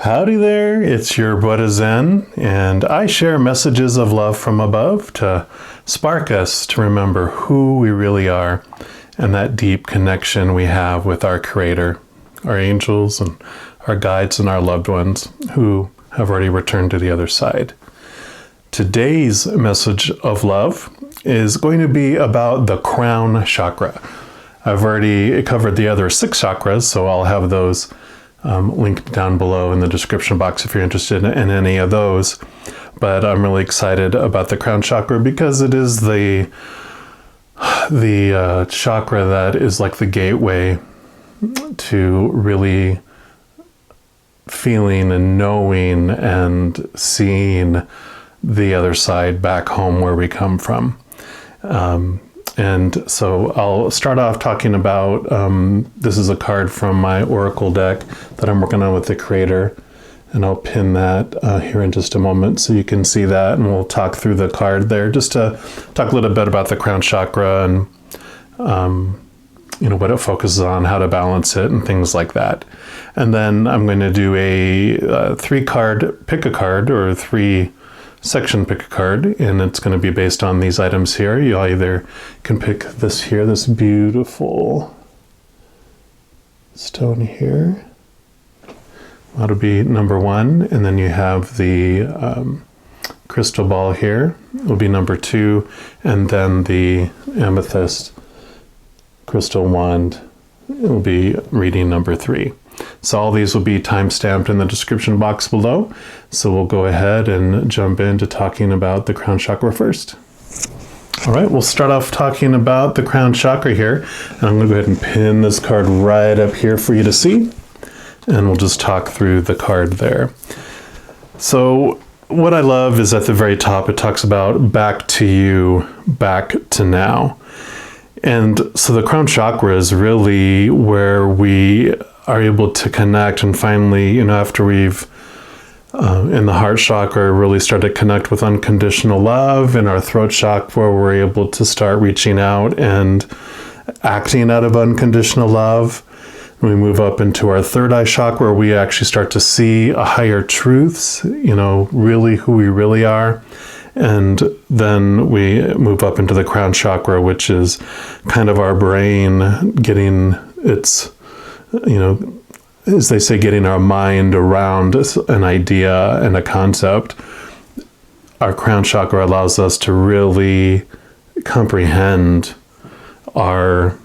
Howdy there, it's your Buddha Zen, and I share messages of love from above to spark us to remember who we really are and that deep connection we have with our Creator, our angels, and our guides and our loved ones who have already returned to the other side. Today's message of love is going to be about the crown chakra. I've already covered the other 6 chakras, so I'll have those linked down below in the description box if you're interested in any of those. But I'm really excited about the crown chakra because it is the chakra that is like the gateway to really feeling and knowing and seeing the other side back home where we come from. And so I'll start off talking about, this is a card from my Oracle deck that I'm working on with the Creator, and I'll pin that here in just a moment so you can see that, and we'll talk through the card there just to talk a little bit about the crown chakra and what it focuses on, how to balance it, and things like that. And then I'm going to do a 3-card, pick a card, or 3-section pick a card, and it's going to be based on these items here. You either can pick this here, this beautiful stone here. That'll be number 1, and then you have the crystal ball here, will be number 2, and then the amethyst crystal wand will be reading number 3. So all these will be time-stamped in the description box below. So we'll go ahead and jump into talking about the crown chakra first. All right, we'll start off talking about the crown chakra here. And I'm going to go ahead and pin this card right up here for you to see. And we'll just talk through the card there. So what I love is at the very top, it talks about back to you, back to now. And so the crown chakra is really where we are able to connect and finally, after we've in the heart chakra really start to connect with unconditional love, in our throat chakra we're able to start reaching out and acting out of unconditional love. We move up into our third eye chakra where we actually start to see a higher truths, really who we really are. And then we move up into the crown chakra, which is kind of our brain getting its, as they say, getting our mind around an idea and a concept. Our crown chakra allows us to really comprehend our,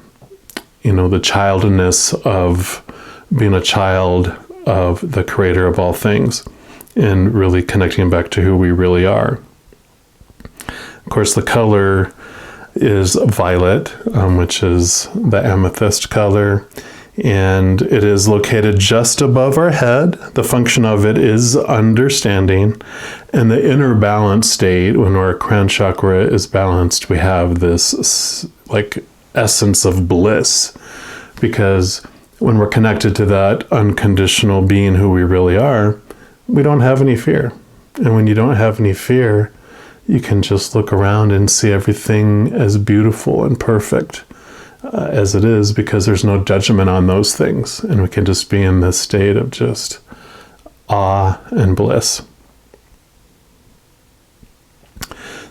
the childness of being a child of the Creator of all things and really connecting back to who we really are. Of course, the color is violet, which is the amethyst color, and it is located just above our head. The function of it is understanding, and the inner balance state, when our crown chakra is balanced, we have this essence of bliss, because when we're connected to that unconditional being who we really are, we don't have any fear. And when you don't have any fear, you can just look around and see everything as beautiful and perfect as it is, because there's no judgment on those things. And we can just be in this state of just awe and bliss.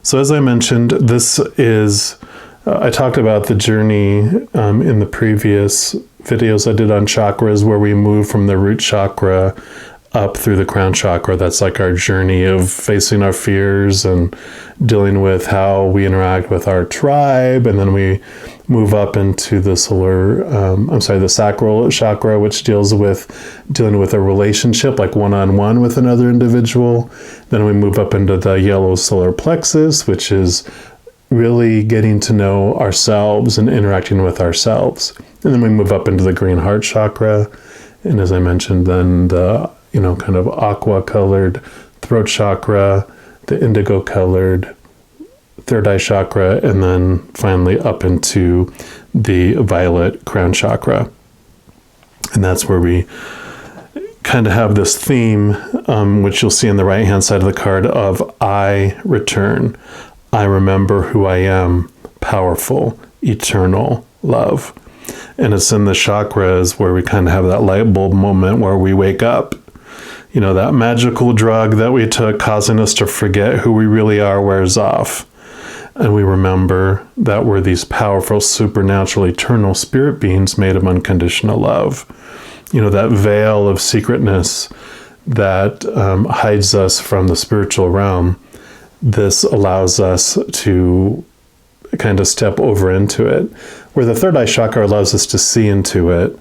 So as I mentioned, this is, I talked about the journey in the previous videos I did on chakras, where we move from the root chakra up through the crown chakra. That's like our journey of facing our fears and dealing with how we interact with our tribe. And then we move up into the the sacral chakra, which deals with dealing with a relationship, like one-on-one with another individual. Then we move up into the yellow solar plexus, which is really getting to know ourselves and interacting with ourselves. And then we move up into the green heart chakra. And as I mentioned, then the kind of aqua colored throat chakra, the indigo colored third eye chakra, and then finally up into the violet crown chakra. And that's where we kind of have this theme, which you'll see on the right hand side of the card, of I return. I remember who I am, powerful, eternal love. And it's in the chakras where we kind of have that light bulb moment where we wake up, That magical drug that we took causing us to forget who we really are wears off. And we remember that we're these powerful, supernatural, eternal spirit beings made of unconditional love. That veil of secretness that hides us from the spiritual realm. This allows us to kind of step over into it. Where the third eye chakra allows us to see into it,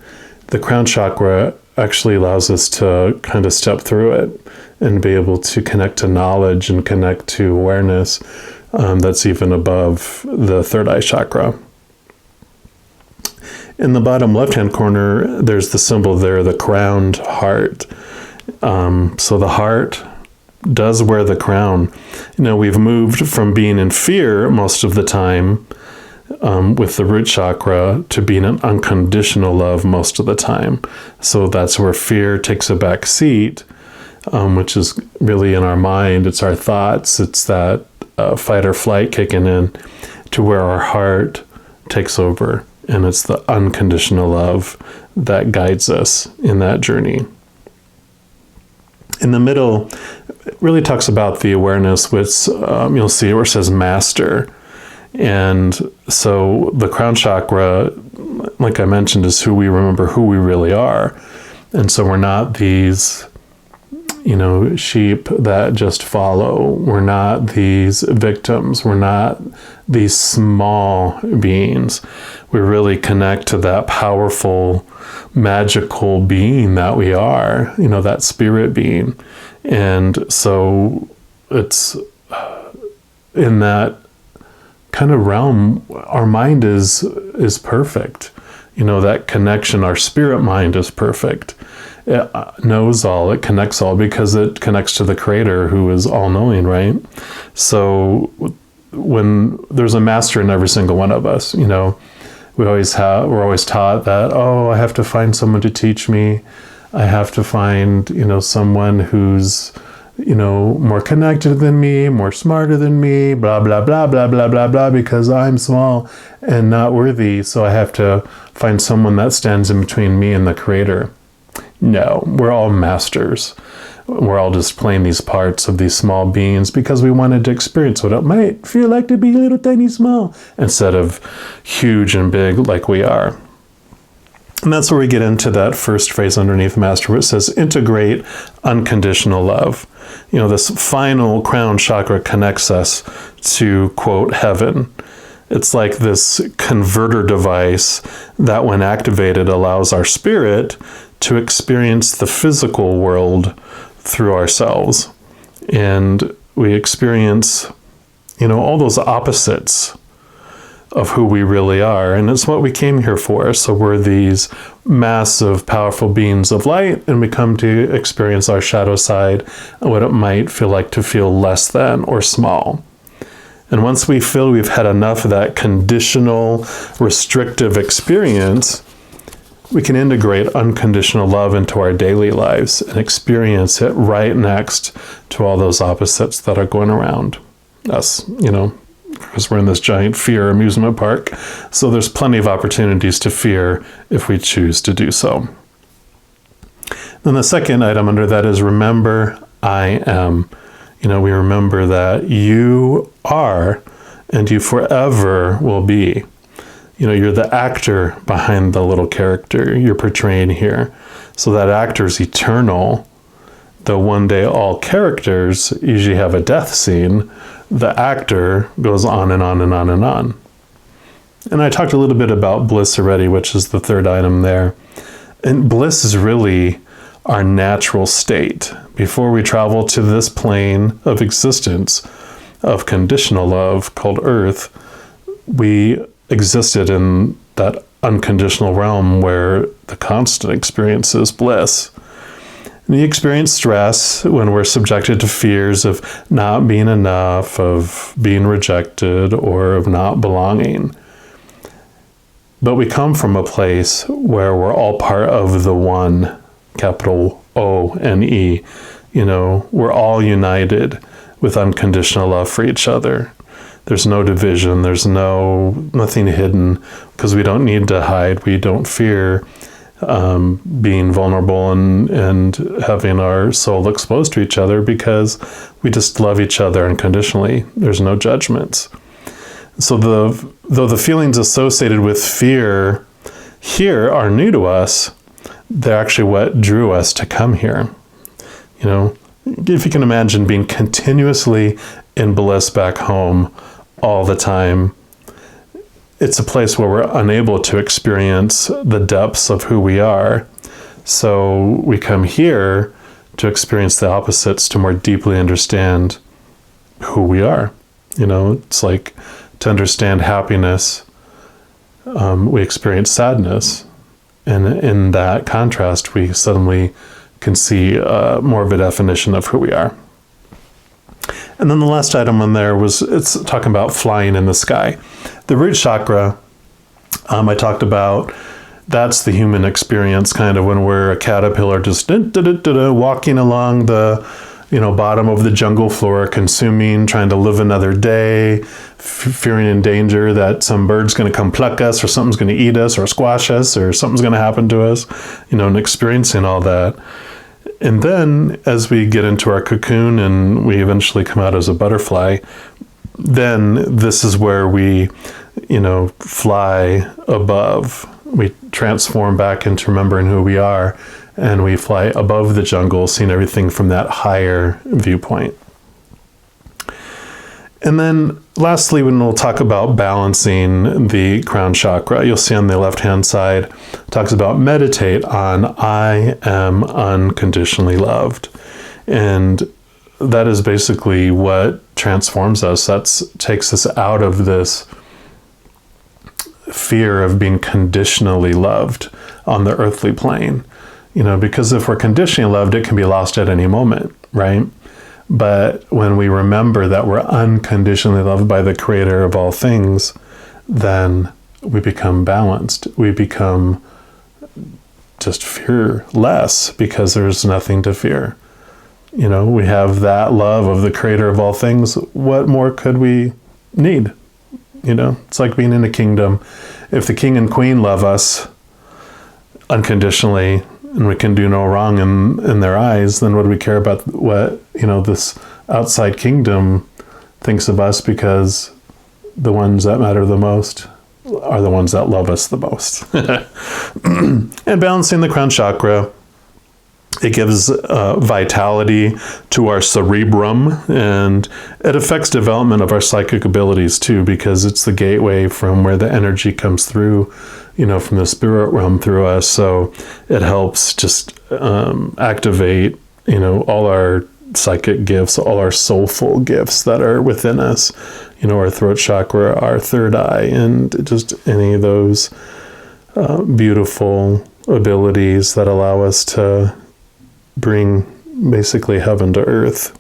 the crown chakra actually allows us to kind of step through it and be able to connect to knowledge and connect to awareness that's even above the third eye chakra. In the bottom left-hand corner, there's the symbol there, the crowned heart. So the heart does wear the crown. We've moved from being in fear most of the time with the root chakra to being in unconditional love most of the time. So that's where fear takes a back seat, which is really in our mind. It's our thoughts. It's that fight or flight kicking in, to where our heart takes over. And it's the unconditional love that guides us in that journey. In the middle, it really talks about the awareness, which you'll see where it says master. And so the crown chakra, like I mentioned, is who we remember who we really are. And so we're not these, sheep that just follow. We're not these victims. We're not these small beings. We really connect to that powerful, magical being that we are, that spirit being. And so it's in that kind of realm, our mind is perfect. That connection, our spirit mind is perfect. It knows all, it connects all, because it connects to the Creator, who is all-knowing, right? So when there's a master in every single one of us, we're always taught that, I have to find someone to teach me. I have to find, someone who's, more connected than me, more smarter than me, blah, blah, blah, blah, blah, blah, blah, because I'm small and not worthy. So I have to find someone that stands in between me and the Creator. No, we're all masters. We're all just playing these parts of these small beings because we wanted to experience what it might feel like to be little tiny small instead of huge and big like we are. And that's where we get into that first phrase underneath master, where it says integrate unconditional love. This final crown chakra connects us to, quote, heaven. It's like this converter device that, when activated, allows our spirit to experience the physical world through ourselves. And we experience, all those opposites of who we really are. And it's what we came here for. So we're these massive, powerful beings of light, and we come to experience our shadow side and what it might feel like to feel less than or small. And once we feel we've had enough of that conditional, restrictive experience, we can integrate unconditional love into our daily lives and experience it right next to all those opposites that are going around us, because we're in this giant fear amusement park. So there's plenty of opportunities to fear if we choose to do so. Then the second item under that is remember I am. We remember that you are and you forever will be. You're the actor behind the little character you're portraying here. So that actor's eternal. Though one day all characters usually have a death scene, the actor goes on and on and on and on. And I talked a little bit about bliss already, which is the third item there. And bliss is really our natural state. Before we travel to this plane of existence, of conditional love called Earth, we existed in that unconditional realm where the constant experience is bliss. And we experience stress when we're subjected to fears of not being enough, of being rejected, or of not belonging. But we come from a place where we're all part of the one, capital O-N-E. We're all united with unconditional love for each other. There's no division. There's nothing hidden, because we don't need to hide. We don't fear. being vulnerable and having our soul exposed to each other, because we just love each other unconditionally. There's no judgments. So though the feelings associated with fear here are new to us, they're actually what drew us to come here. You know, if you can imagine being continuously in bliss back home all the time, it's a place where we're unable to experience the depths of who we are. So we come here to experience the opposites, to more deeply understand who we are. You know, it's like to understand happiness, we experience sadness. And in that contrast, we suddenly can see more of a definition of who we are. And then the last item on there it's talking about flying in the sky. The root chakra, I talked about, that's the human experience, kind of when we're a caterpillar just walking along the bottom of the jungle floor, consuming, trying to live another day, fearing in danger that some bird's going to come pluck us, or something's going to eat us or squash us, or something's going to happen to us, and experiencing all that. And then as we get into our cocoon and we eventually come out as a butterfly, then this is where we, fly above. We transform back into remembering who we are, and we fly above the jungle, seeing everything from that higher viewpoint. And then lastly, when we'll talk about balancing the crown chakra, you'll see on the left-hand side, it talks about meditate on I am unconditionally loved. And that is basically what transforms us. That takes us out of this fear of being conditionally loved on the earthly plane. Because if we're conditionally loved, it can be lost at any moment, right? But when we remember that we're unconditionally loved by the creator of all things, then we become balanced. We become just fearless, because there's nothing to fear. We have that love of the creator of all things. What more could we need? It's like being in a kingdom. If the king and queen love us unconditionally, and we can do no wrong in their eyes, then what do we care about what, this outside kingdom thinks of us, because the ones that matter the most are the ones that love us the most. And balancing the crown chakra, it gives vitality to our cerebrum, and it affects development of our psychic abilities too, because it's the gateway from where the energy comes through, from the spirit realm through us. So it helps just activate, all our psychic gifts, all our soulful gifts that are within us, our throat chakra, our third eye, and just any of those beautiful abilities that allow us to bring basically heaven to earth.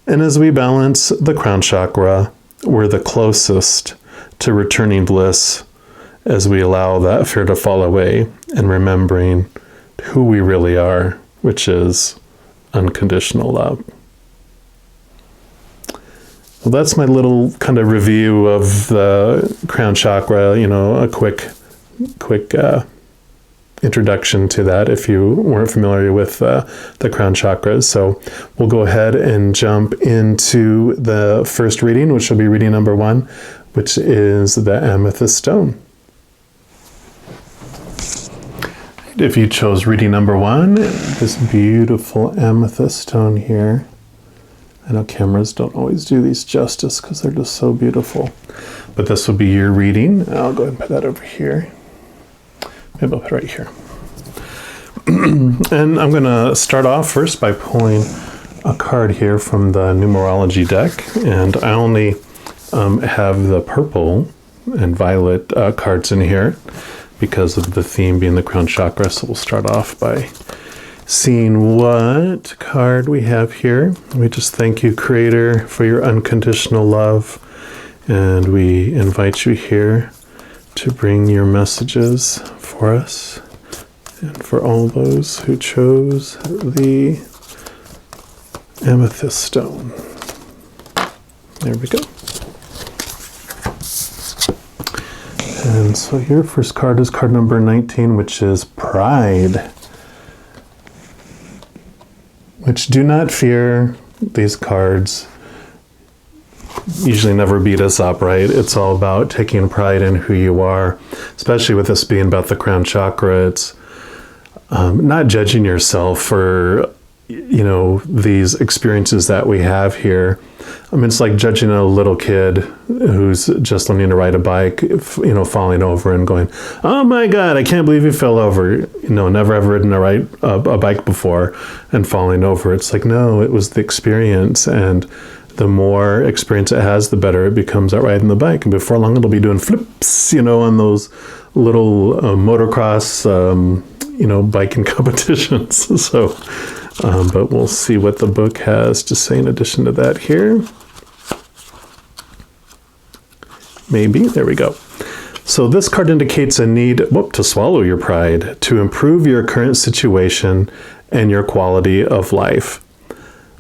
And as we balance the crown chakra, we're the closest to returning bliss, as we allow that fear to fall away and remembering who we really are, which is unconditional love. Well, that's my little kind of review of the crown chakra, a quick introduction to that if you weren't familiar with the crown chakras. So we'll go ahead and jump into the first reading, which will be reading number 1, which is the Amethyst Stone. If you chose reading number 1, this beautiful amethyst stone here. I know cameras don't always do these justice because they're just so beautiful. But this will be your reading. I'll go ahead and put that over here. Maybe I'll put it right here. And I'm going to start off first by pulling a card here from the numerology deck. And I only have the purple and violet cards in here, because of the theme being the crown chakra. So we'll start off by seeing what card we have here. We just thank you, Creator, for your unconditional love. And we invite you here to bring your messages for us and for all those who chose the Amethyst Stone. There we go. And so your first card is card number 19, which is Pride. Which, do not fear, these cards usually never beat us up, right? It's all about taking pride in who you are, especially with this being about the crown chakra. It's not judging yourself for, these experiences that we have here. I mean, it's like judging a little kid who's just learning to ride a bike, falling over and going, "Oh my God, I can't believe you fell over." Never ever ridden a bike before and falling over. It's like, no, it was the experience. And the more experience it has, the better it becomes at riding the bike. And before long, it'll be doing flips, on those little motocross, biking competitions. So, but we'll see what the book has to say in addition to that here. Maybe, there we go. So this card indicates a need to swallow your pride, to improve your current situation and your quality of life.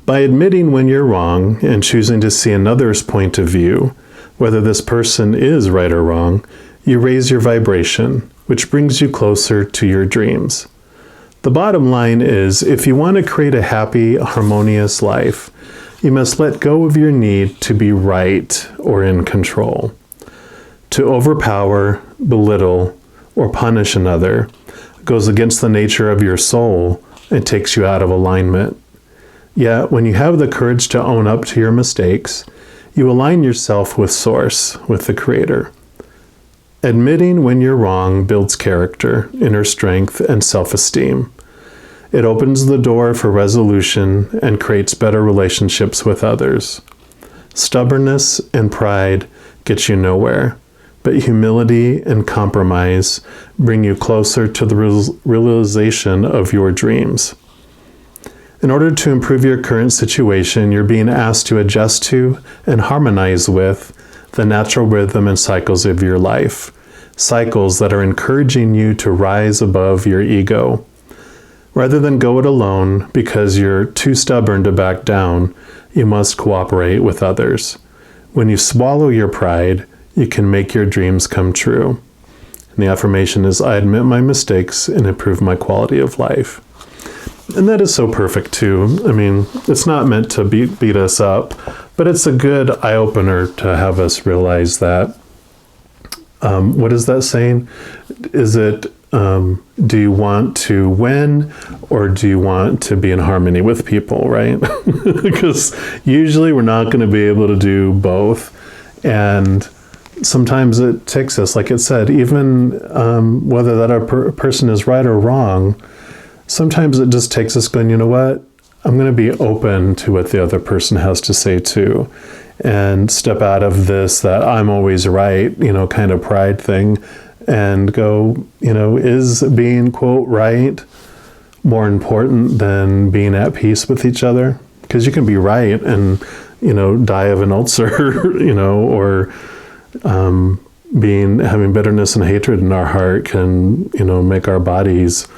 By admitting when you're wrong and choosing to see another's point of view, whether this person is right or wrong, you raise your vibration, which brings you closer to your dreams. The bottom line is, if you want to create a happy, harmonious life, you must let go of your need to be right or in control. To overpower, belittle, or punish another goes against the nature of your soul and takes you out of alignment. Yet, when you have the courage to own up to your mistakes, you align yourself with Source, with the Creator. Admitting when you're wrong builds character, inner strength, and self-esteem. It opens the door for resolution and creates better relationships with others. Stubbornness and pride get you nowhere, but humility and compromise bring you closer to the realization of your dreams. In order to improve your current situation, you're being asked to adjust to and harmonize with the natural rhythm and cycles of your life, cycles that are encouraging you to rise above your ego. Rather than go it alone because you're too stubborn to back down, you must cooperate with others. When you swallow your pride, you can make your dreams come true. And the affirmation is, I admit my mistakes and improve my quality of life. And that is so perfect too. I mean, it's not meant to beat us up, but it's a good eye-opener to have us realize that. What is that saying? Is it, do you want to win or do you want to be in harmony with people, right? Because usually we're not going to be able to do both. And sometimes it takes us, like it said, even whether that person is right or wrong, sometimes it just takes us going, you know what? I'm going to be open to what the other person has to say too, and step out of this that I'm always right, kind of pride thing, and go, is being, quote, right more important than being at peace with each other? Because you can be right and, die of an ulcer, or having bitterness and hatred in our heart can, make our bodies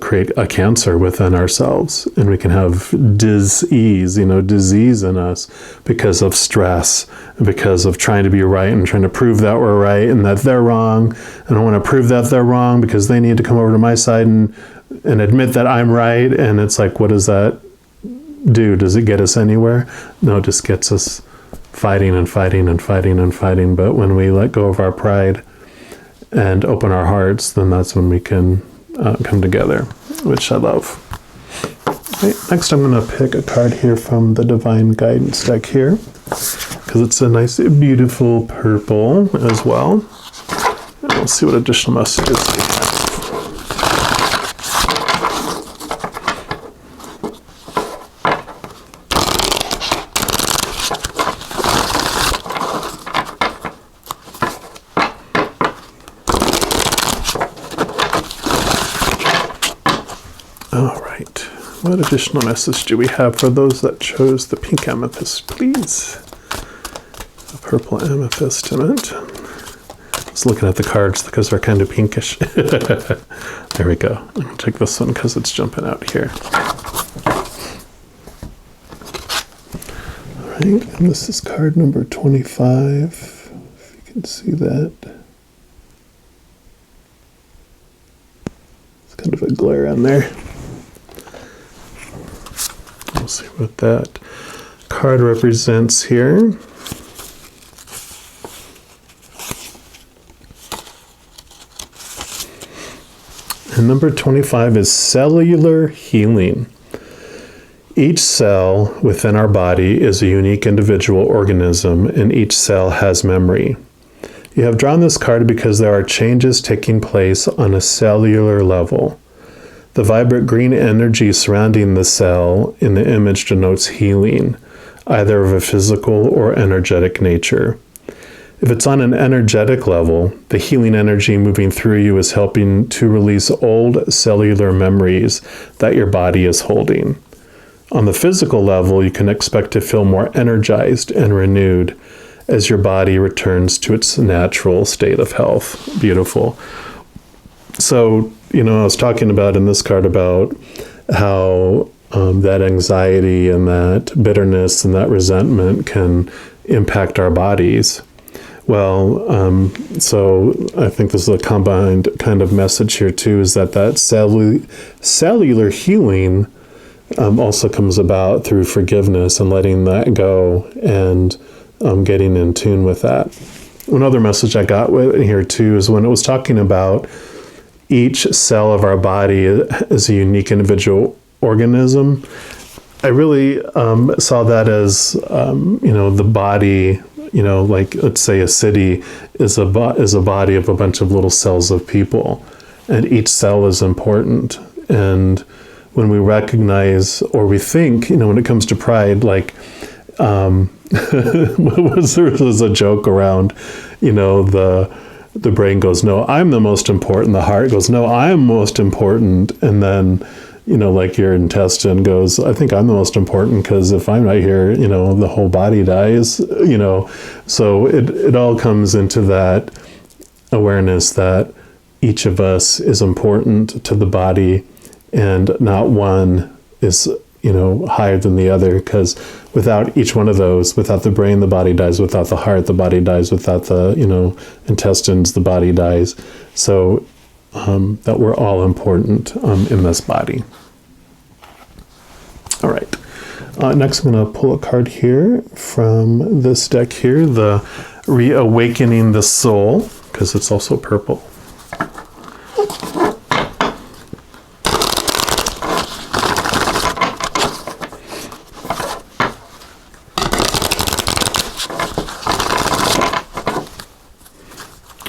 create a cancer within ourselves, and we can have disease in us because of stress, because of trying to be right and trying to prove that we're right and that they're wrong. And I want to prove that they're wrong because they need to come over to my side and admit that I'm right. And it's like, what does that do? Does it get us anywhere? No, it just gets us fighting and fighting and fighting and fighting. But when we let go of our pride and open our hearts, then that's when we can come together, which I love. Okay, next I'm going to pick a card here from the Divine Guidance deck here, because it's a nice, beautiful purple as well. And we'll see what additional messages we have. All right, what additional message do we have for those that chose the pink amethyst, please? The purple amethyst tonight. I was looking at the cards because they're kind of pinkish. There we go. I'm going to take this one because it's jumping out here. All right, and this is card number 25. If you can see that. It's kind of a glare on there. We'll see what that card represents here. And number 25 is cellular healing. Each cell within our body is a unique individual organism, and each cell has memory. You have drawn this card because there are changes taking place on a cellular level. The vibrant green energy surrounding the cell in the image denotes healing, either of a physical or energetic nature. If it's on an energetic level, the healing energy moving through you is helping to release old cellular memories that your body is holding. On the physical level, you can expect to feel more energized and renewed as your body returns to its natural state of health. Beautiful. So, I was talking about in this card about how that anxiety and that bitterness and that resentment can impact our bodies. Well, so I think this is a combined kind of message here too, is that cellular healing also comes about through forgiveness and letting that go and getting in tune with that. One other message I got with here too is when it was talking about each cell of our body is a unique individual organism. I really saw that as the body. Like let's say a city is a body of a bunch of little cells of people, and each cell is important. And when we recognize or we think, when it comes to pride, like there was a joke around, the brain goes, no, I'm the most important. The heart goes, no, I'm most important. And then like your intestine goes, I think I'm the most important because if I'm not here, the whole body dies, So it all comes into that awareness that each of us is important to the body and not one is, higher than the other, because without each one of those, without the brain, the body dies. Without the heart, the body dies. Without the, intestines, the body dies. So that we're all important in this body. All right. Next, I'm going to pull a card here from this deck here, the Reawakening the Soul, because it's also purple.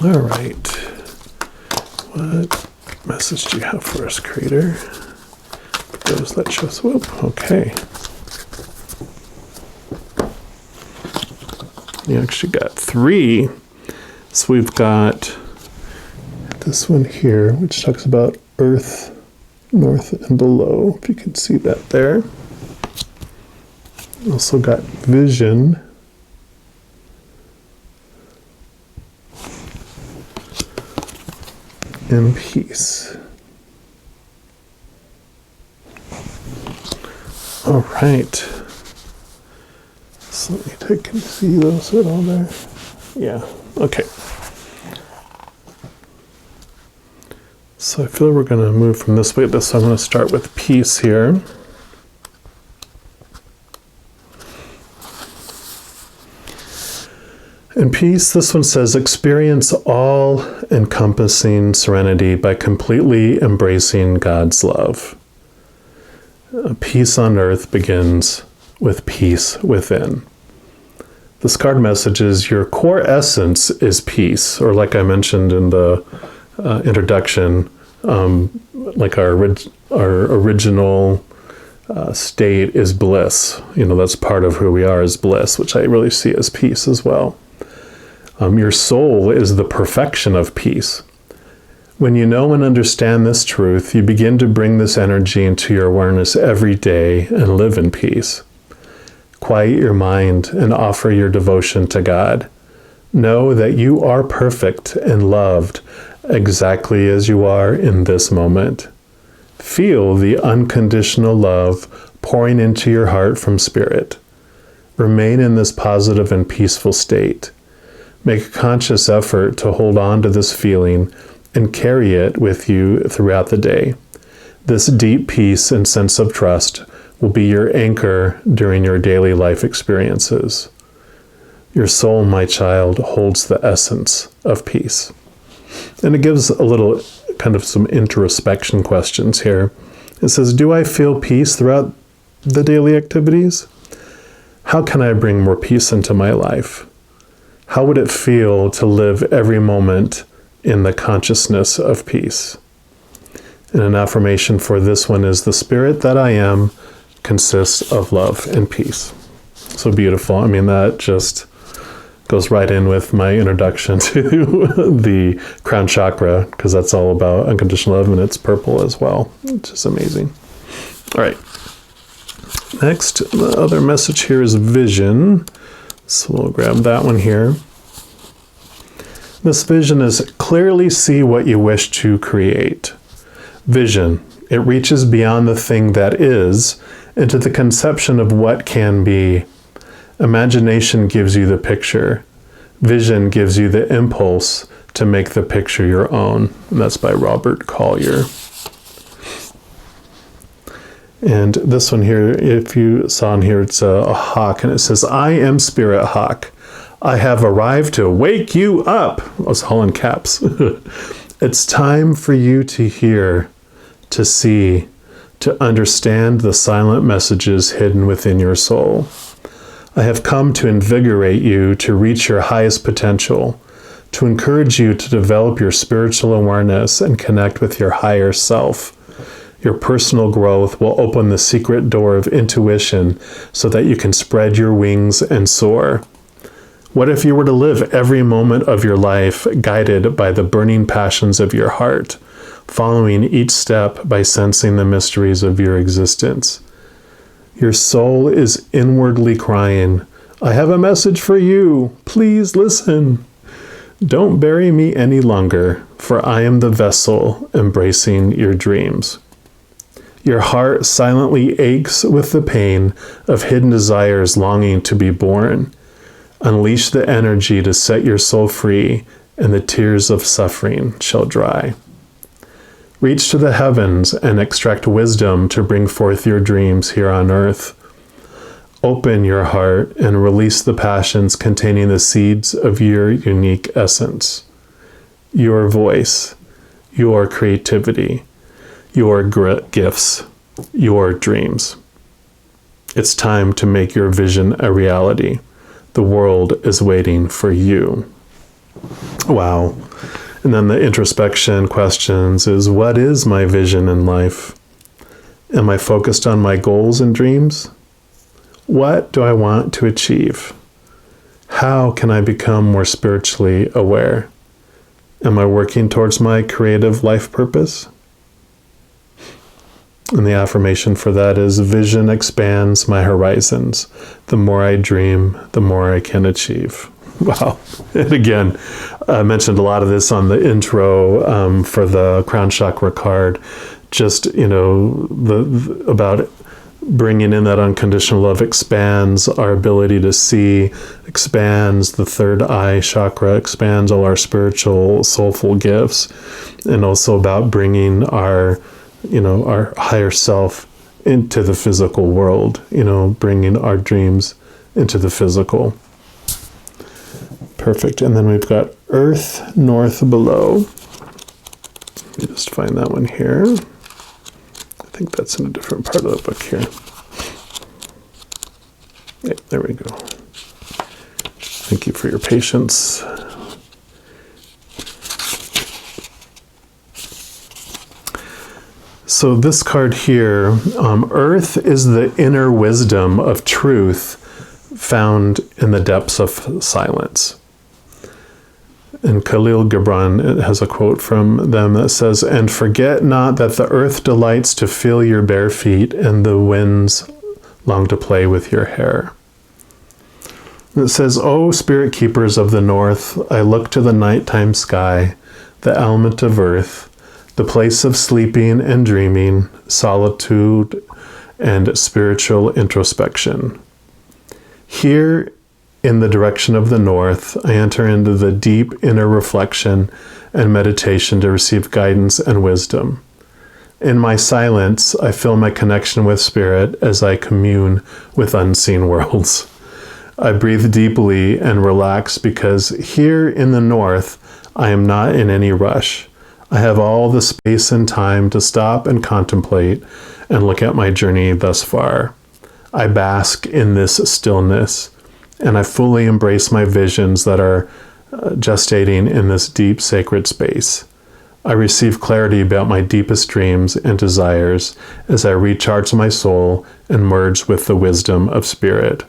All right. What message do you have for us, Creator? Those that show swoop. Okay. You actually got 3. So we've got this one here, which talks about earth, north and below, if you can see that there. Also got vision. And peace. All right. So let me take and see those at all there. Yeah. Okay. So I feel we're going to move from this way to this. So I'm going to start with peace here. In peace, this one says, experience all-encompassing serenity by completely embracing God's love. Peace on earth begins with peace within. This card message is your core essence is peace, or like I mentioned in the introduction, like our original state is bliss. That's part of who we are, is bliss, which I really see as peace as well. Your soul is the perfection of peace. When you know and understand this truth, you begin to bring this energy into your awareness every day and live in peace. Quiet your mind and offer your devotion to God. Know that you are perfect and loved exactly as you are in this moment. Feel the unconditional love pouring into your heart from Spirit. Remain in this positive and peaceful state. Make a conscious effort to hold on to this feeling and carry it with you throughout the day. This deep peace and sense of trust will be your anchor during your daily life experiences. Your soul, my child, holds the essence of peace. And it gives a little kind of some introspection questions here. It says, do I feel peace throughout the daily activities? How can I bring more peace into my life? How would it feel to live every moment in the consciousness of peace? And an affirmation for this one is, the spirit that I am consists of love and peace. So beautiful. I mean, that just goes right in with my introduction to the crown chakra, because that's all about unconditional love, and it's purple as well, which is amazing. All right. Next, the other message here is vision. So we'll grab that one here. This vision is clearly see what you wish to create. Vision, it reaches beyond the thing that is into the conception of what can be. Imagination gives you the picture. Vision gives you the impulse to make the picture your own. And that's by Robert Collier. And this one here, if you saw in here, it's a hawk, and it says, I am Spirit Hawk. I have arrived to wake you up. I was all in caps. It's time for you to hear, to see, to understand the silent messages hidden within your soul. I have come to invigorate you to reach your highest potential, to encourage you to develop your spiritual awareness and connect with your higher self. Your personal growth will open the secret door of intuition so that you can spread your wings and soar. What if you were to live every moment of your life guided by the burning passions of your heart, following each step by sensing the mysteries of your existence? Your soul is inwardly crying, I have a message for you. Please listen. Don't bury me any longer, for I am the vessel embracing your dreams. Your heart silently aches with the pain of hidden desires longing to be born. Unleash the energy to set your soul free, and the tears of suffering shall dry. Reach to the heavens and extract wisdom to bring forth your dreams here on earth. Open your heart and release the passions containing the seeds of your unique essence. Your voice, your creativity, your gifts, your dreams. It's time to make your vision a reality. The world is waiting for you. Wow. And then the introspection questions is, what is my vision in life? Am I focused on my goals and dreams? What do I want to achieve? How can I become more spiritually aware? Am I working towards my creative life purpose? And the affirmation for that is, vision expands my horizons. The more I dream, the more I can achieve. Wow. And again, I mentioned a lot of this on the intro for the crown chakra card. Just, about bringing in that unconditional love expands our ability to see, expands the third eye chakra, expands all our spiritual, soulful gifts, and also about bringing our higher self into the physical world, bringing our dreams into the physical. Perfect. And then we've got Earth North Below. Let me just find that one here. I think that's in a different part of the book here. Yeah, there we go. Thank you for your patience. So this card here, Earth is the inner wisdom of truth found in the depths of silence. And Khalil Gibran has a quote from them that says, and forget not that the earth delights to feel your bare feet, and the winds long to play with your hair. And it says, O spirit keepers of the north, I look to the nighttime sky, the element of earth, the place of sleeping and dreaming, solitude and spiritual introspection. Here in the direction of the north, I enter into the deep inner reflection and meditation to receive guidance and wisdom. In my silence, I feel my connection with Spirit as I commune with unseen worlds. I breathe deeply and relax because here in the north, I am not in any rush. I have all the space and time to stop and contemplate and look at my journey thus far. I bask in this stillness, and I fully embrace my visions that are gestating in this deep sacred space. I receive clarity about my deepest dreams and desires as I recharge my soul and merge with the wisdom of Spirit.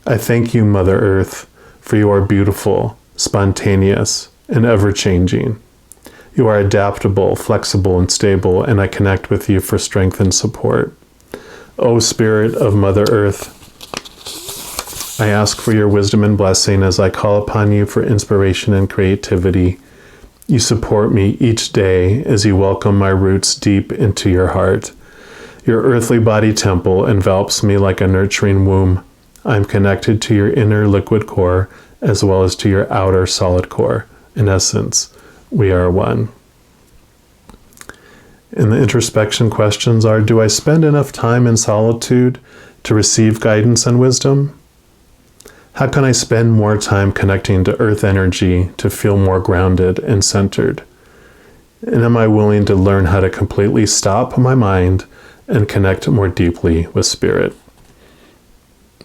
I thank you, Mother Earth, for you are beautiful, spontaneous, and ever-changing. You are adaptable, flexible, and stable, and I connect with you for strength and support. O Spirit of Mother Earth, I ask for your wisdom and blessing as I call upon you for inspiration and creativity. You support me each day as you welcome my roots deep into your heart. Your earthly body temple envelops me like a nurturing womb. I am connected to your inner liquid core as well as to your outer solid core. In essence, we are one. And the introspection questions are, do I spend enough time in solitude to receive guidance and wisdom? How can I spend more time connecting to earth energy to feel more grounded and centered? And am I willing to learn how to completely stop my mind and connect more deeply with Spirit?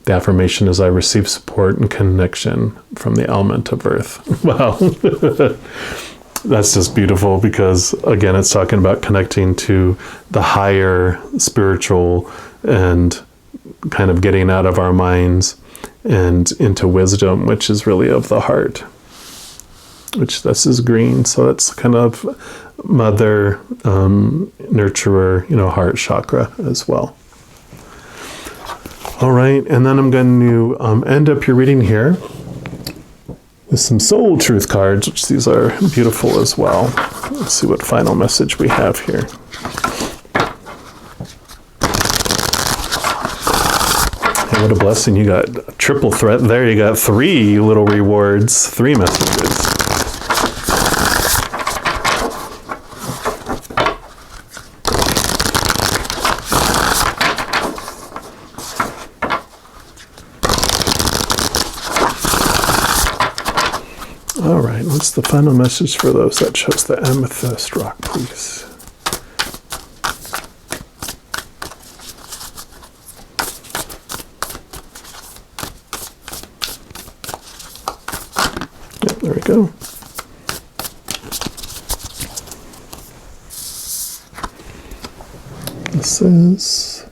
The affirmation is I receive support and connection from the element of earth. Wow. That's just beautiful because, again, it's talking about connecting to the higher spiritual and kind of getting out of our minds and into wisdom, which is really of the heart, which this is green. So it's kind of mother, nurturer, heart chakra as well. All right. And then I'm going to end up your reading here with some soul truth cards, which these are beautiful as well. Let's see what final message we have here. Hey, what a blessing. You got a triple threat there. You got 3 little rewards, 3 messages. All right, what's the final message for those that chose the amethyst rock, please? Yep, there we go. This is,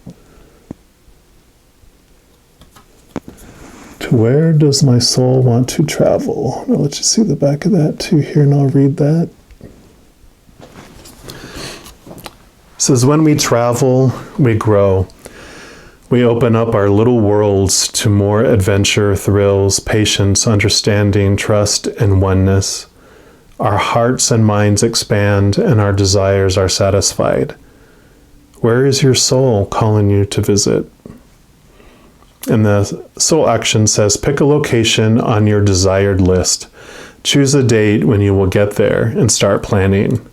to where does my soul want to travel? I'll let you see the back of that too here, and I'll read that. It says, when we travel, we grow. We open up our little worlds to more adventure, thrills, patience, understanding, trust, and oneness. Our hearts and minds expand, and our desires are satisfied. Where is your soul calling you to visit? And the soul action says, pick a location on your desired list. Choose a date when you will get there and start planning.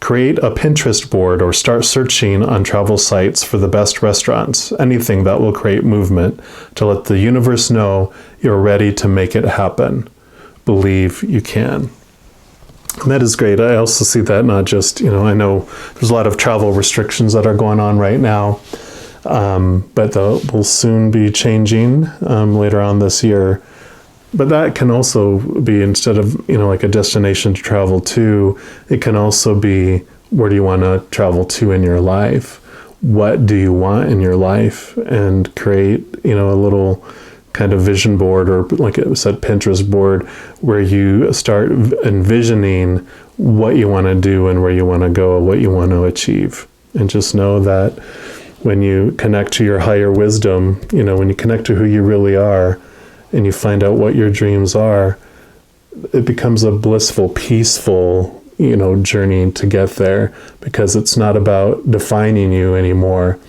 Create a Pinterest board or start searching on travel sites for the best restaurants, anything that will create movement to let the universe know you're ready to make it happen. Believe you can. And that is great. I also see that not just, I know there's a lot of travel restrictions that are going on right now. But that will soon be changing later on this year. But that can also be, instead of, like a destination to travel to, it can also be, where do you want to travel to in your life? What do you want in your life? And create, a little kind of vision board, or like it said, Pinterest board, where you start envisioning what you want to do and where you want to go, what you want to achieve. And just know that when you connect to your higher wisdom, when you connect to who you really are and you find out what your dreams are, it becomes a blissful, peaceful, journey to get there, because it's not about defining you anymore.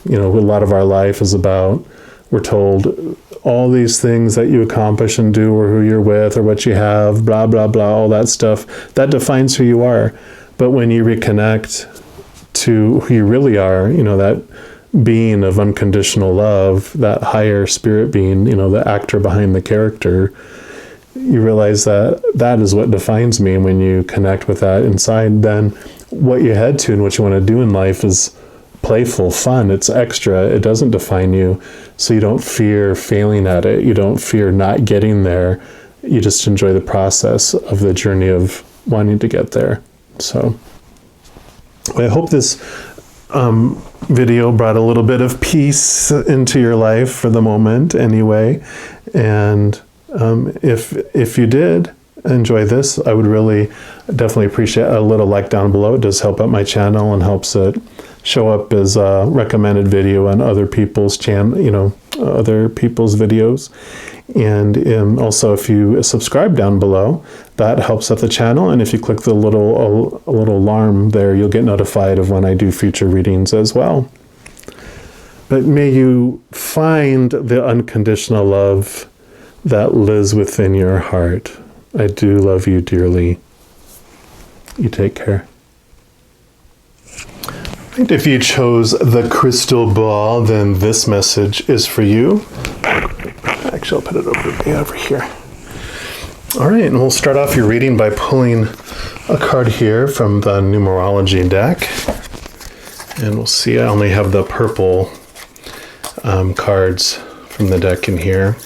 A lot of our life is about, we're told all these things that you accomplish and do, or who you're with, or what you have, blah, blah, blah, all that stuff, that defines who you are. But when you reconnect to who you really are, that being of unconditional love, that higher spirit being, the actor behind the character, you realize that that is what defines me. And when you connect with that inside, then what you head to and what you want to do in life is playful, fun. It's extra. It doesn't define you. So you don't fear failing at it. You don't fear not getting there. You just enjoy the process of the journey of wanting to get there. So I hope this video brought a little bit of peace into your life for the moment anyway. And if you did enjoy this, I would really definitely appreciate a little like down below. It does help out my channel and helps it show up as a recommended video on other people's other people's videos. And also, if you subscribe down below, that helps out the channel. And if you click the little alarm there, you'll get notified of when I do future readings as well. But may you find the unconditional love that lives within your heart. I do love you dearly. You take care. And if you chose the crystal ball, then this message is for you. Actually, I'll put it over here. All right, and we'll start off your reading by pulling a card here from the numerology deck. And we'll see, I only have the purple cards from the deck in here.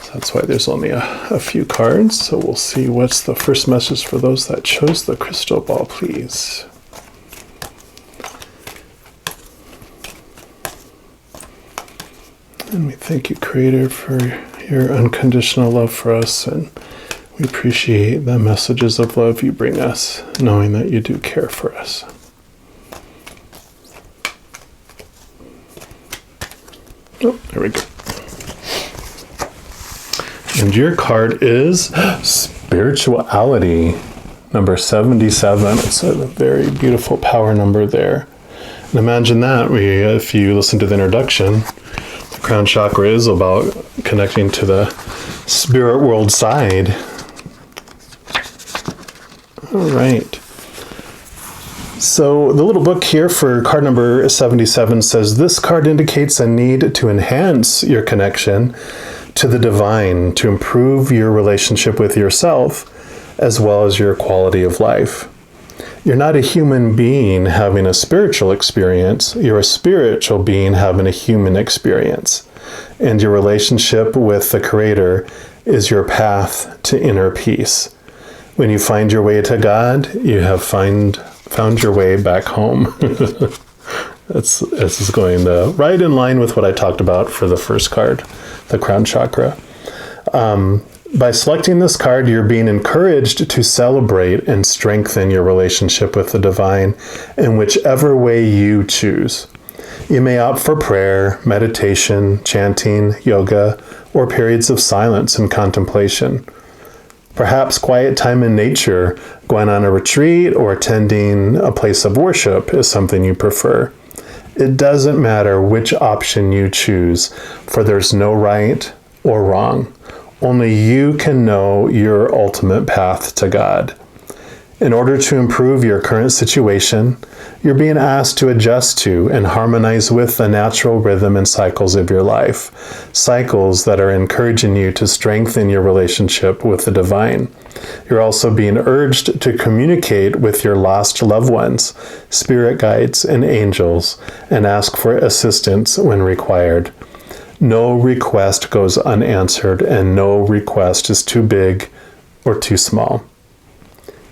So that's why there's only a few cards. So we'll see what's the first message for those that chose the crystal ball, please. And we thank you, Creator, for your unconditional love for us, and we appreciate the messages of love you bring us, knowing that you do care for us. Oh, there we go. And your card is Spirituality, number 77. It's a very beautiful power number there. And imagine that, if you listen to the introduction, Crown Chakra is about connecting to the spirit world side. All right. So the little book here for card number 77 says, this card indicates a need to enhance your connection to the divine, to improve your relationship with yourself, as well as your quality of life. You're not a human being having a spiritual experience. You're a spiritual being having a human experience. And your relationship with the Creator is your path to inner peace. When you find your way to God, you have found your way back home. This is going right in line with what I talked about for the first card, the Crown Chakra. By selecting this card, you're being encouraged to celebrate and strengthen your relationship with the divine in whichever way you choose. You may opt for prayer, meditation, chanting, yoga, or periods of silence and contemplation. Perhaps quiet time in nature, going on a retreat, or attending a place of worship is something you prefer. It doesn't matter which option you choose, for there's no right or wrong. Only you can know your ultimate path to God. In order to improve your current situation, you're being asked to adjust to and harmonize with the natural rhythm and cycles of your life, cycles that are encouraging you to strengthen your relationship with the divine. You're also being urged to communicate with your lost loved ones, spirit guides, and angels, and ask for assistance when required. No request goes unanswered, and no request is too big or too small.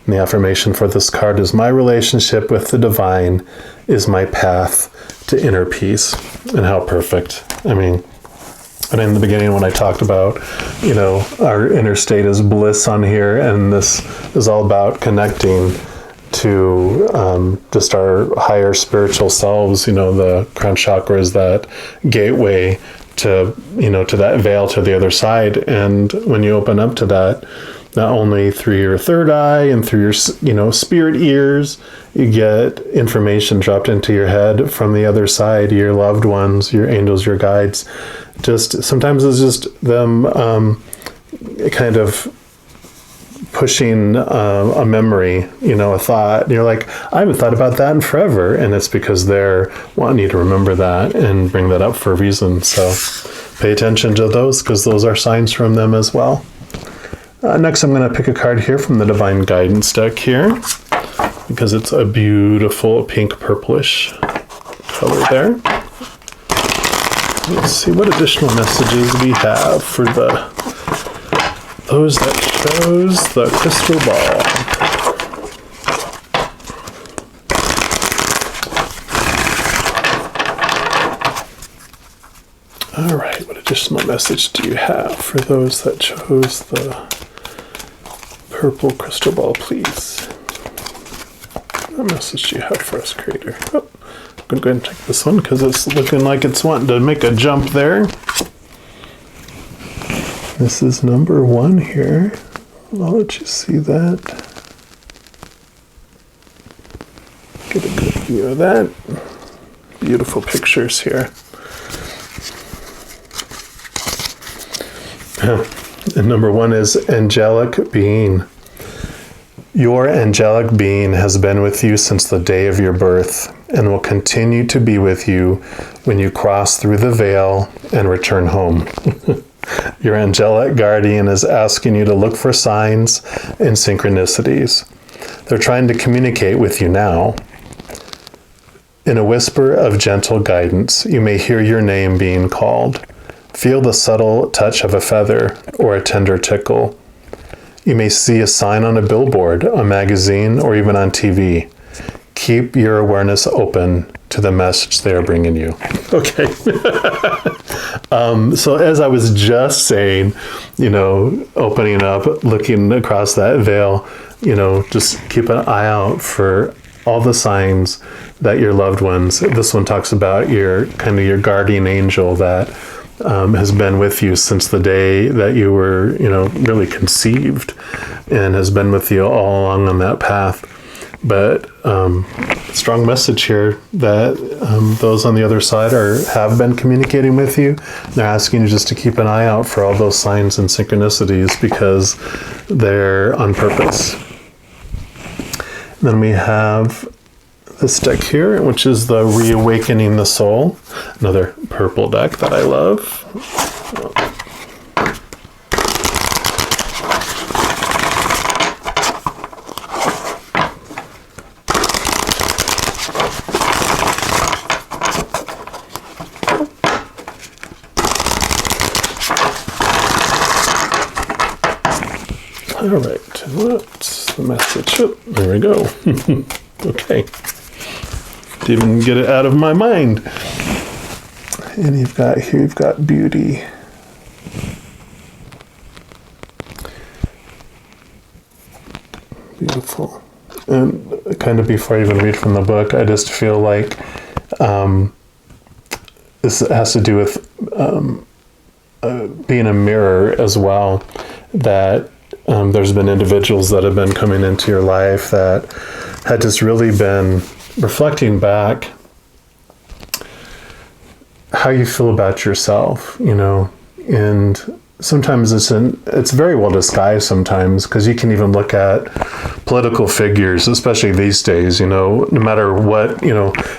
And the affirmation for this card is, my relationship with the divine is my path to inner peace. And how perfect. I mean, and in the beginning when I talked about, our inner state is bliss on here, and this is all about connecting to just our higher spiritual selves. The crown chakra is that gateway to that veil to the other side. And when you open up to that, not only through your third eye and through your, spirit ears, you get information dropped into your head from the other side, your loved ones, your angels, your guides. Just sometimes it's just them kind of pushing a memory, a thought. And you're like, I haven't thought about that in forever. And it's because they're wanting you to remember that and bring that up for a reason. So pay attention to those, because those are signs from them as well. Next, I'm going to pick a card here from the Divine Guidance deck here, because it's a beautiful pink purplish color there. Let's see what additional messages we have for those that chose the crystal ball. All right, what additional message do you have for those that chose the purple crystal ball, please? What message do you have for us, Creator? Oh, I'm going to go ahead and take this one because it's looking like it's wanting to make a jump there. This is number 1 here. I'll let you see that. Get a good view of that. Beautiful pictures here. And number 1 is angelic being. Your angelic being has been with you since the day of your birth and will continue to be with you when you cross through the veil and return home. Your angelic guardian is asking you to look for signs and synchronicities. They're trying to communicate with you now. In a whisper of gentle guidance, you may hear your name being called. Feel the subtle touch of a feather or a tender tickle. You may see a sign on a billboard, a magazine, or even on TV. Keep your awareness open to the message they are bringing you. Okay. So as I was just saying, opening up, looking across that veil, just keep an eye out for all the signs that your loved ones, this one talks about your guardian angel that has been with you since the day that you were, really conceived, and has been with you all along on that path. But strong message here that those on the other side have been communicating with you. They're asking you just to keep an eye out for all those signs and synchronicities, because they're on purpose. Then we have this deck here, which is the Reawakening the Soul, another purple deck that I love. All right, what's the message? Oh, there we go. Okay. Didn't even get it out of my mind. And you've got beauty. Beautiful. And kind of before I even read from the book, I just feel like this has to do with being a mirror as well, that there's been individuals that have been coming into your life that had just really been reflecting back how you feel about yourself, and sometimes it's very well disguised sometimes, because you can even look at political figures, especially these days, no matter what,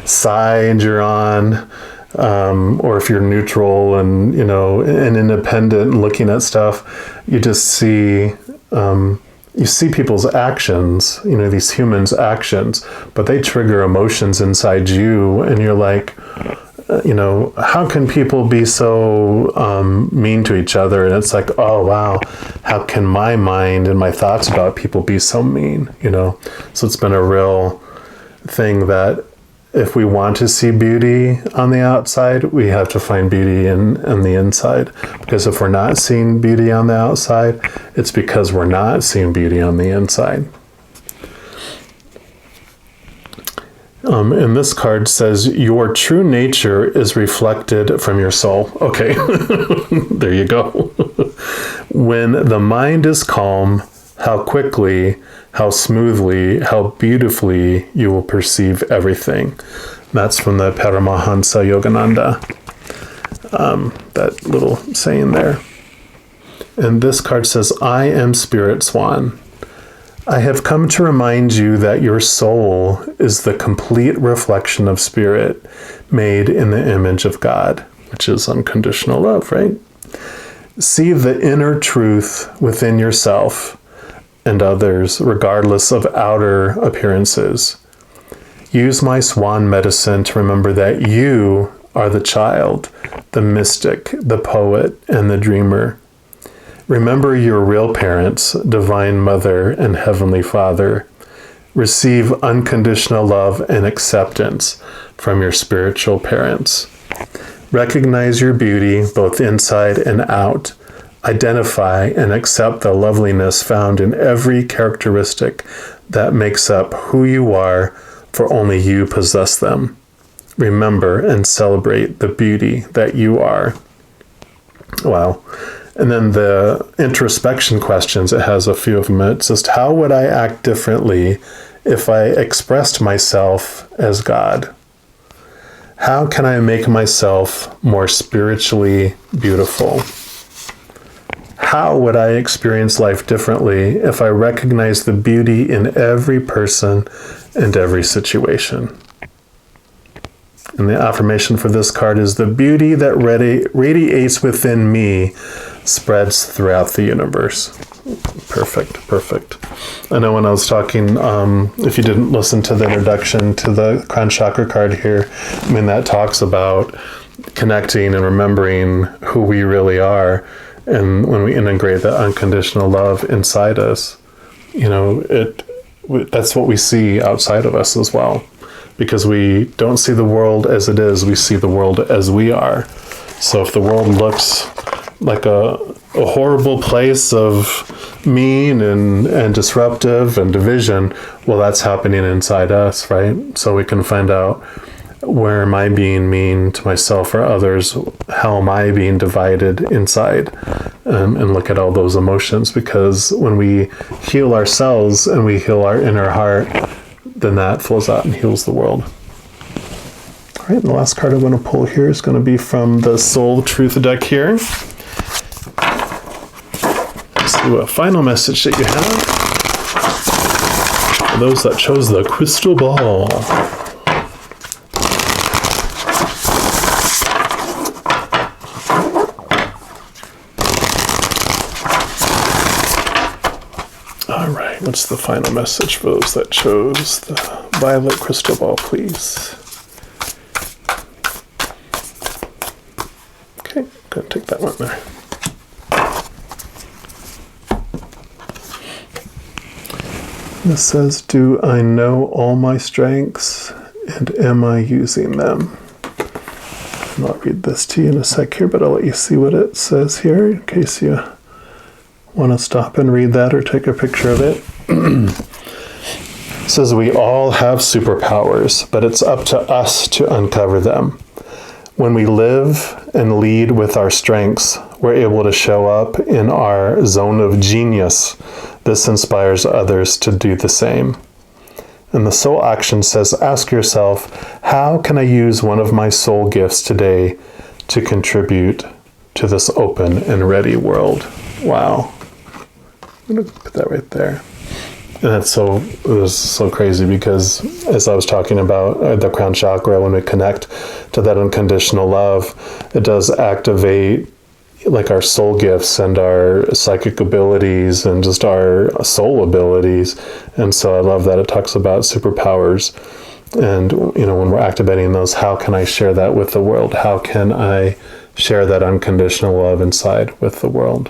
side you're on, or if you're neutral and, and independent and looking at stuff, you just see, you see people's actions, these humans' actions, but they trigger emotions inside you, and you're like, how can people be so mean to each other? And it's like, oh, wow, how can my mind and my thoughts about people be so mean, So it's been a real thing that if we want to see beauty on the outside, we have to find beauty on the inside. Because if we're not seeing beauty on the outside, it's because we're not seeing beauty on the inside. And this card says, your true nature is reflected from your soul. Okay, there you go. When the mind is calm, how quickly, how smoothly, how beautifully you will perceive everything. That's from the Paramahansa Yogananda. that little saying there. And this card says, I am Spirit Swan. I have come to remind you that your soul is the complete reflection of Spirit made in the image of God, which is unconditional love, right? See the inner truth within yourself and others, regardless of outer appearances. Use my swan medicine to remember that you are the child, the mystic, the poet, and the dreamer. Remember your real parents, Divine Mother and Heavenly Father. Receive unconditional love and acceptance from your spiritual parents. Recognize your beauty both inside and out. Identify and accept the loveliness found in every characteristic that makes up who you are, for only you possess them. Remember and celebrate the beauty that you are. Wow. And then the introspection questions, it has a few of them. It says, how would I act differently if I expressed myself as God? How can I make myself more spiritually beautiful? How would I experience life differently if I recognize the beauty in every person and every situation? And the affirmation for this card is, the beauty that radiates within me spreads throughout the universe. Perfect, perfect. I know when I was talking, if you didn't listen to the introduction to the Crown Chakra card here, I mean, that talks about connecting and remembering who we really are. And when we integrate that unconditional love inside us, you know, that's what we see outside of us as well. Because we don't see the world as it is, we see the world as we are. So if the world looks like a horrible place of mean and disruptive and division, well, that's happening inside us, right? So we can find out, where am I being mean to myself or others? How am I being divided inside? And look at all those emotions, because when we heal ourselves and we heal our inner heart, then that flows out and heals the world. All right, and the last card I want to pull here is going to be from the Soul Truth deck here. Let's see what final message that you have for those that chose the crystal ball. All right, what's the final message for those that chose the violet crystal ball, please? Okay, I'm going to take that one there. This says, do I know all my strengths, and am I using them? And I'll read this to you in a sec here, but I'll let you see what it says here in case you want to stop and read that or take a picture of it. It says, we all have superpowers, but it's up to us to uncover them. When we live and lead with our strengths, we're able to show up in our zone of genius. This inspires others to do the same. And the soul action says, ask yourself, how can I use one of my soul gifts today to contribute to this open and ready world? Wow. I'm going to put that right there. And it was so crazy, because as I was talking about the crown chakra, when we connect to that unconditional love, it does activate like our soul gifts and our psychic abilities and just our soul abilities. And so I love that it talks about superpowers. And, you know, when we're activating those, how can I share that with the world? How can I share that unconditional love inside with the world?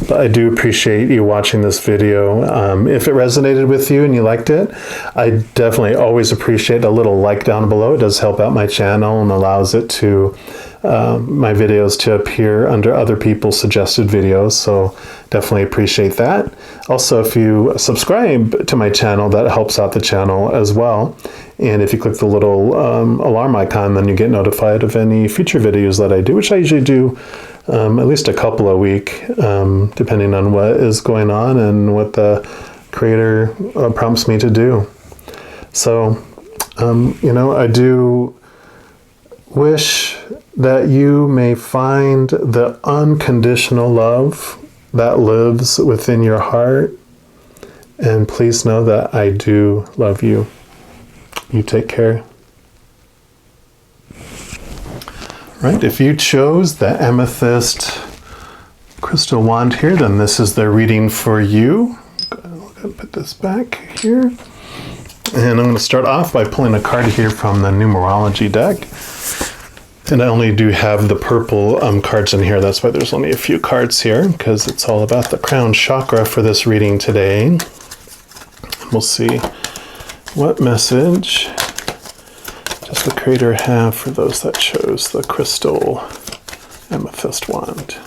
But I do appreciate you watching this video. If it resonated with you and you liked it, I definitely always appreciate a little like down below. It does help out my channel and allows it to my videos to appear under other people's suggested videos. So definitely appreciate that. Also, if you subscribe to my channel, that helps out the channel as well. And if you click the little alarm icon, then you get notified of any future videos that I do, which I usually do at least a couple a week, depending on what is going on and what the creator prompts me to do. So, you know, I do wish that you may find the unconditional love that lives within your heart. And please know that I do love you. You take care. Right, if you chose the Amethyst crystal wand here, then this is the reading for you. I'm going to put this back here. And I'm going to start off by pulling a card here from the numerology deck. And I only do have the purple cards in here. That's why there's only a few cards here, because it's all about the crown chakra for this reading today. We'll see what message does the Creator have for those that chose the crystal amethyst wand.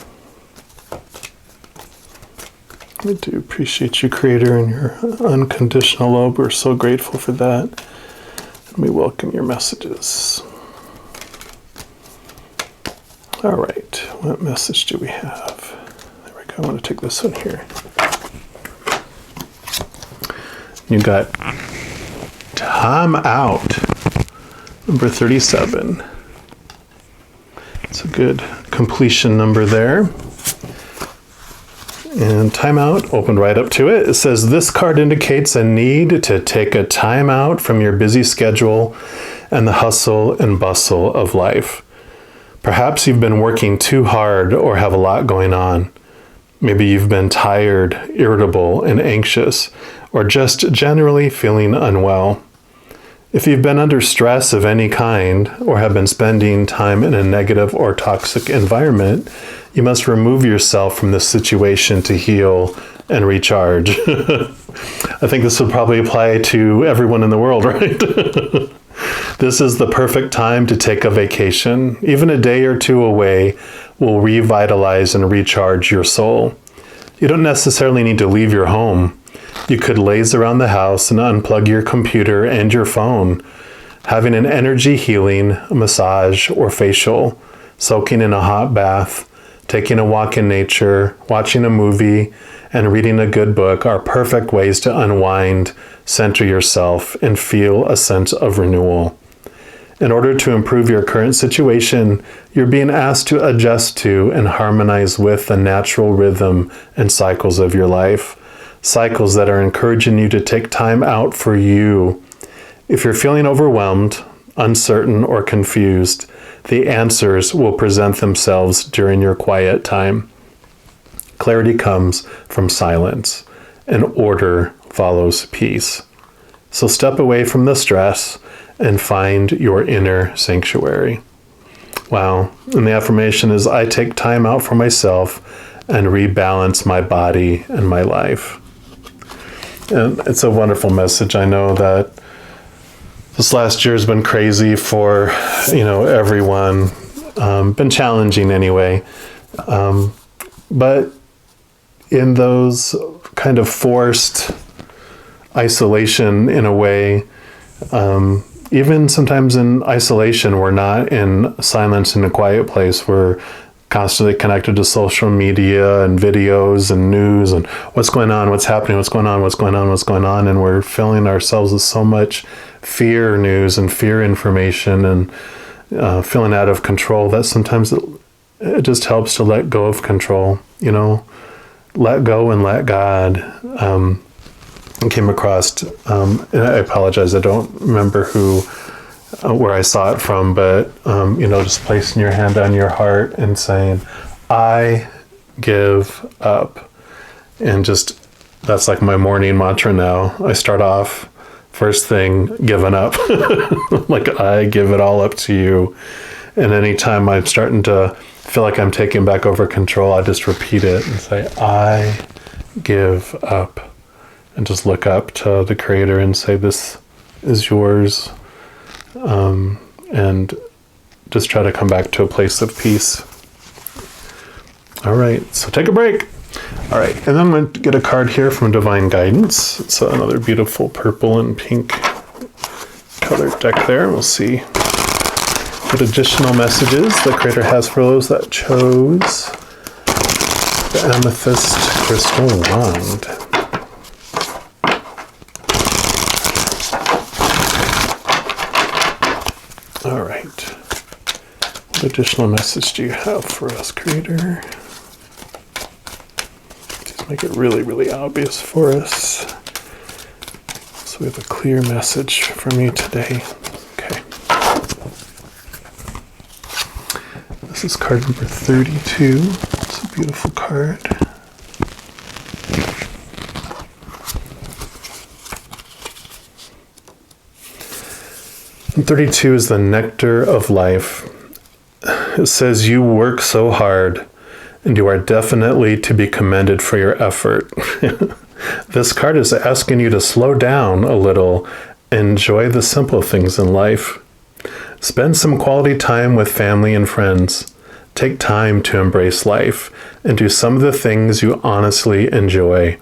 I do appreciate you, Creator, and your unconditional love. We're so grateful for that. And we welcome your messages. All right, what message do we have? There we go. I'm going to take this one here. You got time out, number 37. It's a good completion number there. And timeout, opened right up to it. It says, this card indicates a need to take a time out from your busy schedule and the hustle and bustle of life. Perhaps you've been working too hard or have a lot going on. Maybe you've been tired, irritable, and anxious, or just generally feeling unwell. If you've been under stress of any kind or have been spending time in a negative or toxic environment, you must remove yourself from the situation to heal and recharge. I think this would probably apply to everyone in the world, right? This is the perfect time to take a vacation. Even a day or two away will revitalize and recharge your soul. You don't necessarily need to leave your home. You could laze around the house and unplug your computer and your phone, having an energy healing, massage, or facial, soaking in a hot bath, taking a walk in nature, watching a movie, and reading a good book are perfect ways to unwind, center yourself, and feel a sense of renewal. In order to improve your current situation, you're being asked to adjust to and harmonize with the natural rhythm and cycles of your life. Cycles that are encouraging you to take time out for you. If you're feeling overwhelmed, uncertain, or confused, the answers will present themselves during your quiet time. Clarity comes from silence, and order follows peace. So step away from the stress and find your inner sanctuary. Wow. And the affirmation is, I take time out for myself and rebalance my body and my life. And it's a wonderful message. I know that this last year has been crazy for, everyone. Been challenging anyway. But in those kind of forced isolation in a way, even sometimes in isolation, we're not in silence in a quiet place. We're constantly connected to social media and videos and news and what's going on, what's happening, what's going on. And we're filling ourselves with so much fear news and fear information and feeling out of control that sometimes it just helps to let go of control, let go and let God. I came across, and I apologize, I don't remember where I saw it from, but, just placing your hand on your heart and saying, I give up. And that's like my morning mantra now. I start off, first thing, giving up. Like, I give it all up to you. And anytime I'm starting to feel like I'm taking back over control, I just repeat it and say, I give up. And just look up to the Creator and say, this is yours. And just try to come back to a place of peace. All right, so take a break. All right, and then I'm going to get a card here from Divine Guidance. It's another beautiful purple and pink colored deck there. We'll see what additional messages the Creator has for those that chose the Amethyst Crystal Wand. All right, What additional message do you have for us, Creator? Just make it really, really obvious for us. So we have a clear message from you today. Okay. This is card number 32. It's a beautiful card. And 32 is the nectar of life. It says, you work so hard, and you are definitely to be commended for your effort. This card is asking you to slow down a little, enjoy the simple things in life. Spend some quality time with family and friends. Take time to embrace life and do some of the things you honestly enjoy.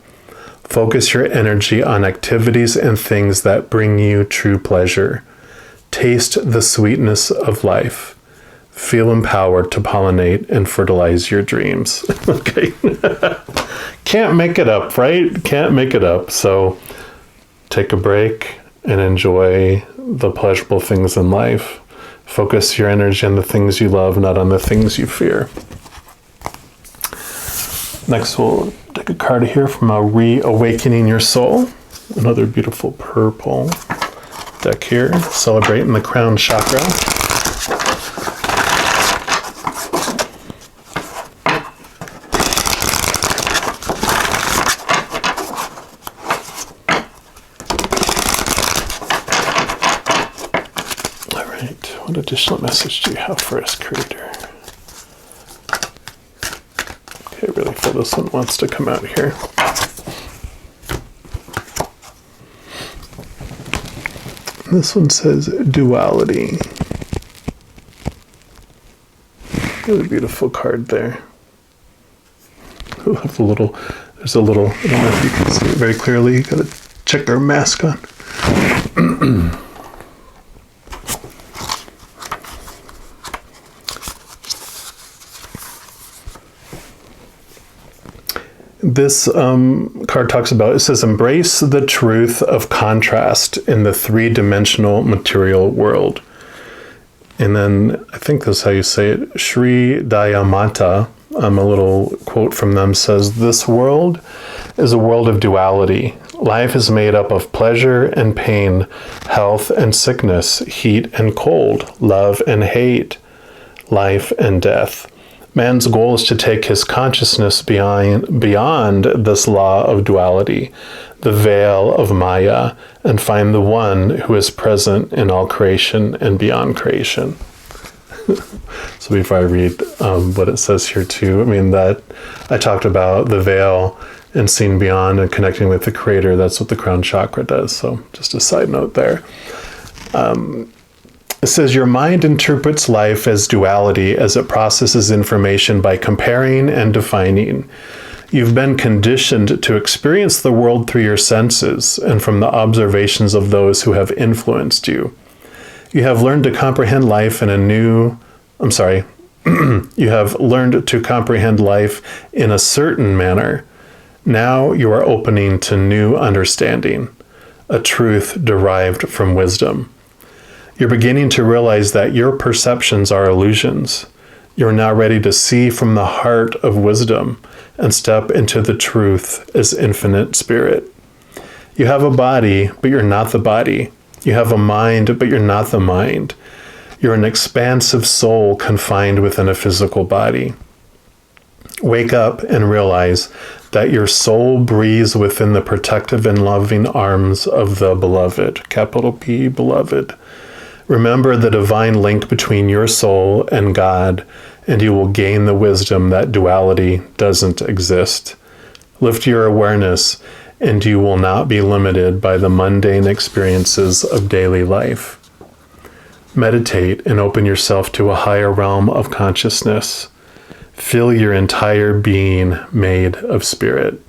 Focus your energy on activities and things that bring you true pleasure. Taste the sweetness of life. Feel empowered to pollinate and fertilize your dreams. Okay. Can't make it up, right? Can't make it up. So take a break and enjoy the pleasurable things in life. Focus your energy on the things you love, not on the things you fear. Next, we'll take a card here from Reawakening Your Soul. Another beautiful purple deck here, celebrating the crown chakra. What additional message do you have for us, Creator? Okay, I really feel this one wants to come out here. This one says duality. Really beautiful card there. I love the little, there's a little, I don't know if you can see it very clearly. You gotta check their mask on. This card talks about, it says, embrace the truth of contrast in the three-dimensional material world. And then, I think that's how you say it, Sri Dayamata, a little quote from them says, this world is a world of duality. Life is made up of pleasure and pain, health and sickness, heat and cold, love and hate, life and death. Man's goal is to take his consciousness beyond this law of duality, the veil of Maya, and find the one who is present in all creation and beyond creation. So before I read what it says here too, I mean, that I talked about the veil and seeing beyond and connecting with the Creator. That's what the crown chakra does. So just a side note there. It says, your mind interprets life as duality as it processes information by comparing and defining. You've been conditioned to experience the world through your senses and from the observations of those who have influenced you. You have learned to comprehend life in you have learned to comprehend life in a certain manner. Now you are opening to new understanding, a truth derived from wisdom. You're beginning to realize that your perceptions are illusions. You're now ready to see from the heart of wisdom and step into the truth as infinite spirit. You have a body, but you're not the body. You have a mind, but you're not the mind. You're an expansive soul confined within a physical body. Wake up and realize that your soul breathes within the protective and loving arms of the beloved, capital P, beloved. Remember the divine link between your soul and God, and you will gain the wisdom that duality doesn't exist. Lift your awareness, and you will not be limited by the mundane experiences of daily life. Meditate and open yourself to a higher realm of consciousness. Feel your entire being made of spirit.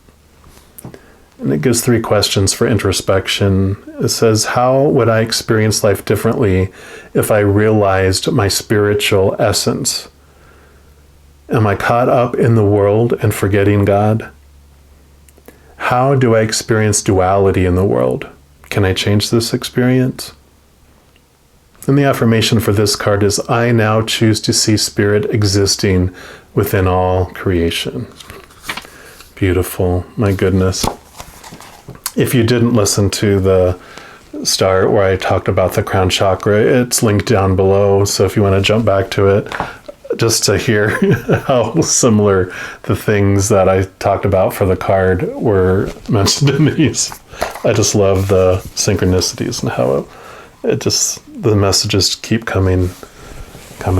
And it gives 3 questions for introspection. It says, how would I experience life differently if I realized my spiritual essence? Am I caught up in the world and forgetting God? How do I experience duality in the world? Can I change this experience? And the affirmation for this card is, I now choose to see spirit existing within all creation. Beautiful. My goodness. If you didn't listen to the start where I talked about the crown chakra, it's linked down below. So if you want to jump back to it, just to hear how similar the things that I talked about for the card were mentioned in these. I just love the synchronicities and how the messages keep coming. All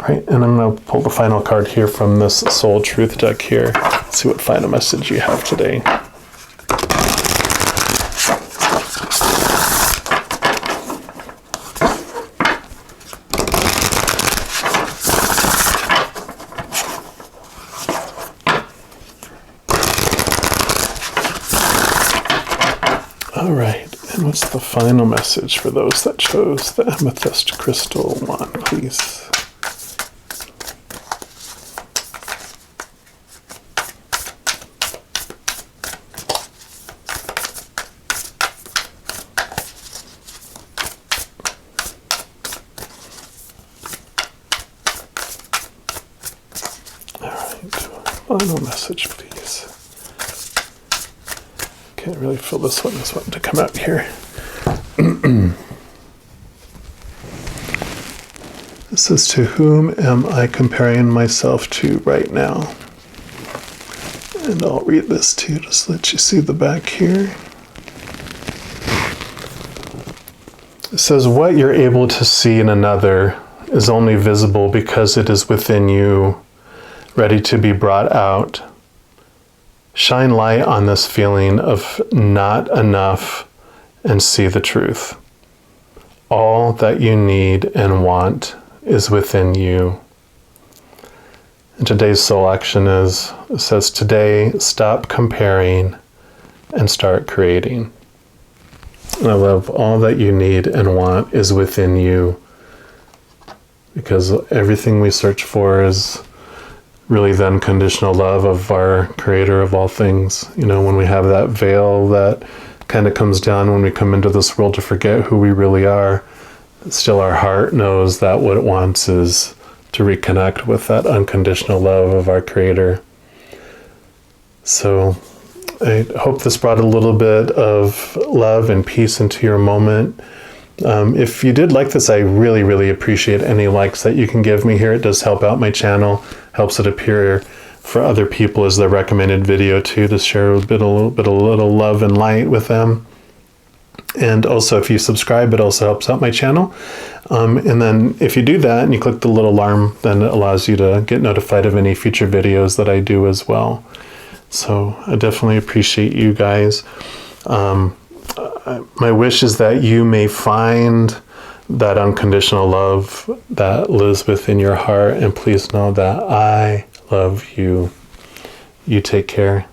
right, and I'm going to pull the final card here from this Soul Truth deck here. Let's see what final message you have today. All right, and what's the final message for those that chose the Amethyst Crystal one, please? All right, final message, please. Can't really feel this one. This one to come out here. It says, to whom am I comparing myself to right now? And I'll read this to you, just let you see the back here. It says, what you're able to see in another is only visible because it is within you, ready to be brought out. Shine light on this feeling of not enough and see the truth. All that you need and want is within you. And today's soul action it says, today, stop comparing and start creating. And I love all that you need and want is within you, because everything we search for is really the unconditional love of our creator of all things. You know, when we have that veil that kind of comes down when we come into this world to forget who we really are, still our heart knows that what it wants is to reconnect with that unconditional love of our creator. So I hope this brought a little bit of love and peace into your moment. If you did like this, I really, really appreciate any likes that you can give me here. It does help out my channel, helps it appear for other people as the recommended video too, to share a little love and light with them. And also, if you subscribe, it also helps out my channel. And then if you do that and you click the little alarm, then it allows you to get notified of any future videos that I do as well. So I definitely appreciate you guys. My wish is that you may find that unconditional love that lives within your heart. And please know that I love you. You take care.